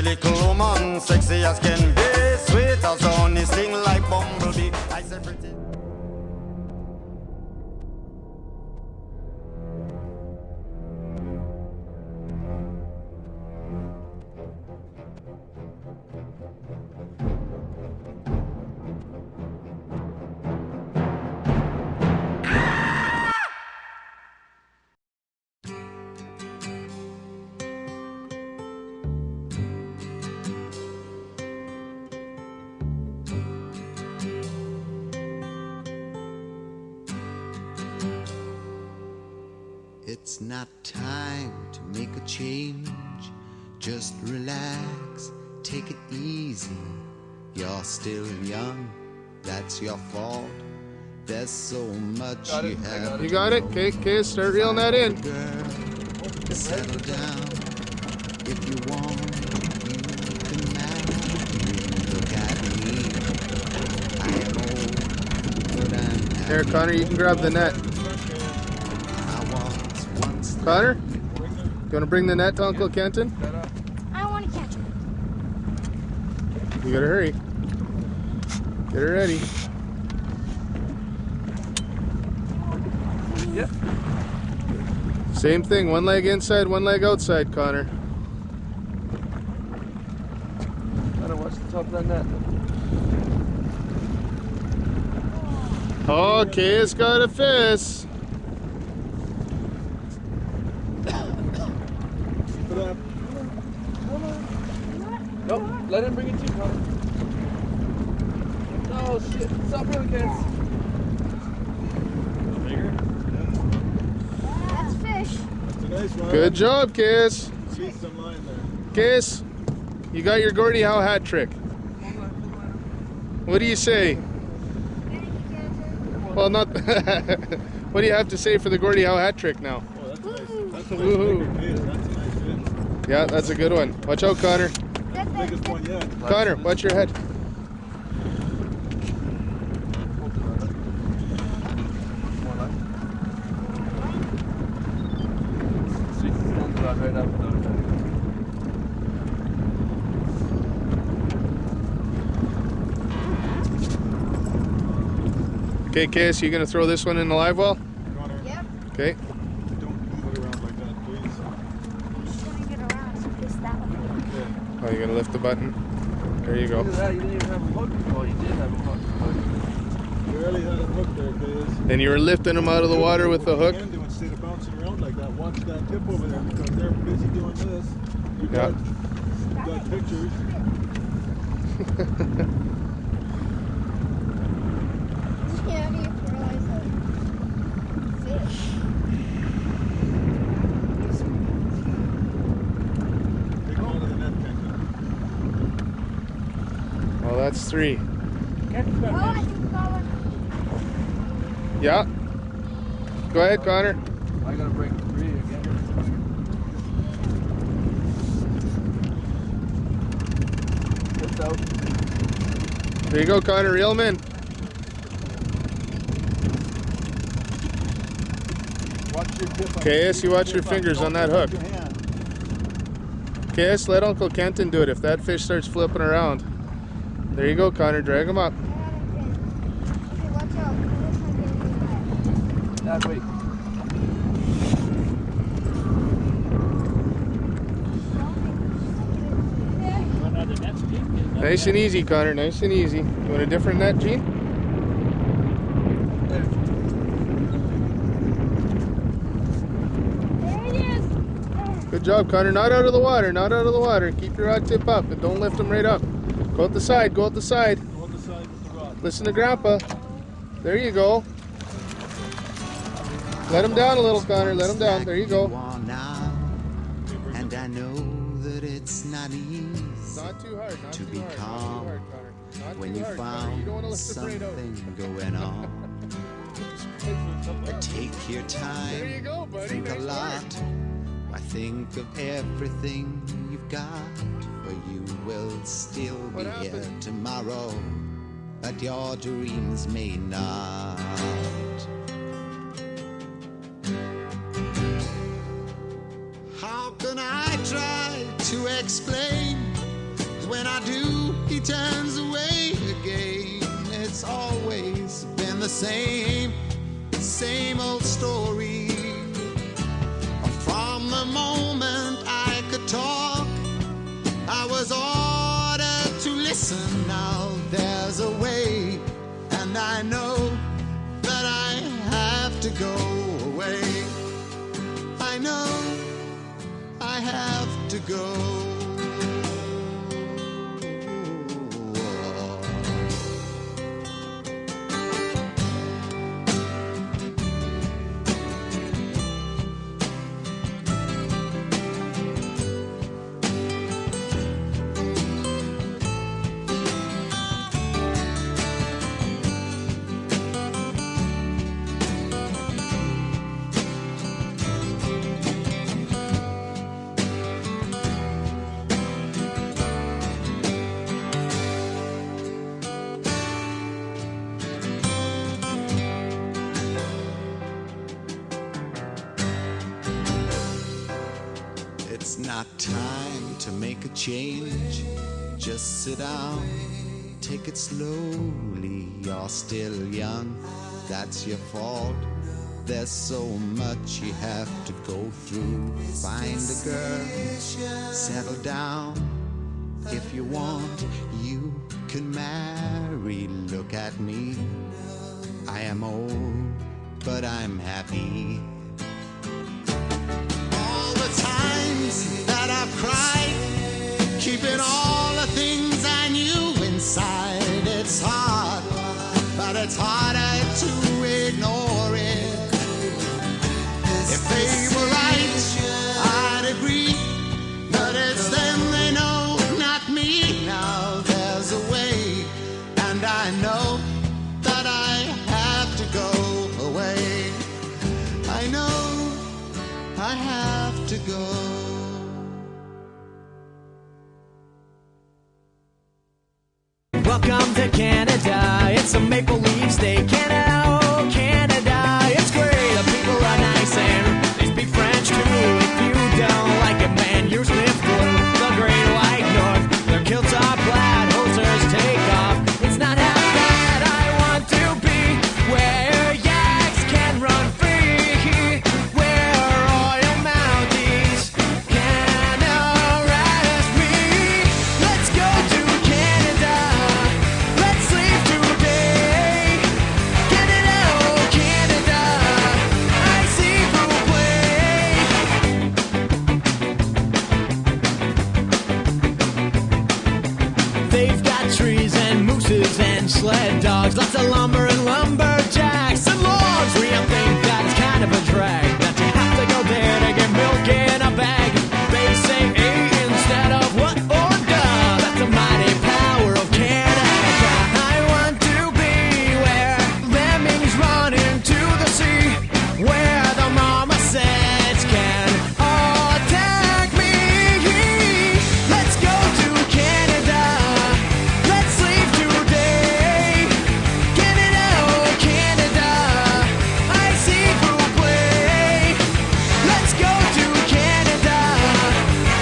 little woman, sexy as can be, sweet as honey, sting like bumblebee. I said pretty. It's not time to make a change. Just relax, take it easy. You're still young, that's your fault. There's so much you have. You got it? Okay, start reeling that in. Girl, settle down. If you want, you can marry. Look at me. I am old, but I'm happy. Here, Connor, you can grab the net. Connor, you want to bring the net to Uncle Kenton? I want to catch it. You gotta hurry. Get her ready. Yep. Same thing, one leg inside, one leg outside, Connor. Gotta watch the top of that net. Okay, it's got a fist. Nope, let him bring it to you, Connor. Oh shit, stop really, kids. Bigger? That's fish. That's a nice one. Good job, Kiss. See some line there. Kiss, you got your Gordie Howe hat trick. What do you say? Well, not. What do you have to say for the Gordie Howe hat trick now? Oh, that's nice. That's a nice Woohoo. bigger fish. That's a nice fish. Yeah, that's a good one. Watch out, Connor. That's the biggest one yet. Connor, watch your head. Okay, Cass, you gonna throw this one in the live well? Connor, Yep. Okay. don't move it around like that, please. I'm just going to get around so this that way. Okay. Oh, you're gonna lift the button. There you go. Look at that, you didn't even have a hook. Oh, you did have a hook. Barely had a hook there, Case. And you were lifting them out of the water with the hook? What you can do instead of bouncing around like that, watch that tip over there because they're busy doing this. You Yeah. got pictures. Yeah, you realize that fish. Big one of the net tanker. Well, that's 3. Oh, I think we got one. Yeah. Go ahead, Connor. I gotta break 3 again. Lift out. There you go, Connor. Reel him in. Watch your tip. KS, you watch your fingers on that hook. Your hand. KS, let Uncle Kenton do it if that fish starts flipping around. There you go, Connor. Drag him up. Okay, watch out. This one getting wet. That way. Nice and easy, Connor. Nice and easy. You want a different net, Gene? There it is. Good job, Connor. Not out of the water. Not out of the water. Keep your rod tip up and don't lift them right up. Go out the side. Go out the side. Go on the side with the rod. Listen to Grandpa. There you go. Let him down a little, Connor. Let him down. There you go. And I know that it's not easy Not too hard. Not to too be hard. calm Not too hard, Connor. Not when too you hard, Connor. You don't want found to lift the braid out. something going on. Take your There time, you go, buddy. think a Nice lot. work. Why think of everything you've got, for you will still be What here happened? tomorrow, but your dreams may not. How can I try to explain when I do, he turns away again. It's always been the same old story. From the moment I could talk, I was ordered to listen. Now there's a way, and I know that I have to go away. I know I have to go. It's not time to make a change. Just sit down, take it slowly. You're still young, that's your fault. There's so much you have to go through. Find a girl, settle down. If you want, you can marry. Look at me, I am old, but I'm happy. Times that I've cried, keeping all the things I knew inside. It's hard, but it's harder to ignore it. If they were right, I'd agree, but it's them they know, not me. Now there's a way, and I know that I have to go away. I know I have to go. Welcome to Canada. It's a maple leaf state. Canada, oh Canada, it's great. The people are nice and they speak French too. If you don't like it, man, you're sniff blue. The great white north, their kilts are plaid, holsters take off. It's not half bad. I want to be where yaks can run free, where royal mounties can arrest me. Let's go to Canada. Let's leave today. Canada, oh Canada, I see who play. They've got trees and mooses and sled dogs, lots of lumber and lumberjacks and logs. We all think that it's kind of a drag that you have to go there to get milk in a bag. They say A instead of what or duh. That's the mighty power of Canada. I want to be where lemmings run into the sea, where the marmosets can attack me. Let's go to Canada. Let's leave today. Canada, oh Canada, I see who play. Let's go to Canada.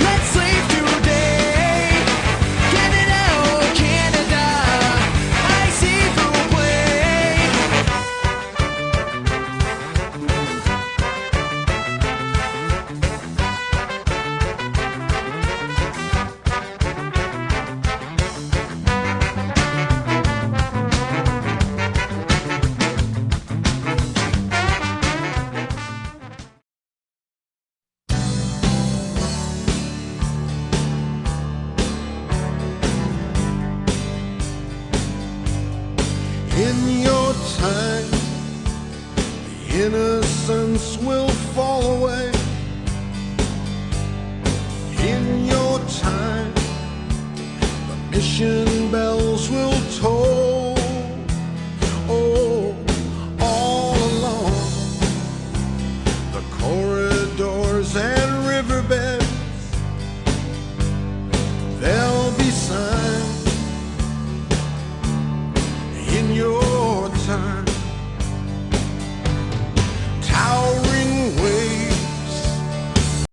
Let's leave today. Canada, oh Canada, I see who play. In your time, the innocence will fall away. In your time, the mission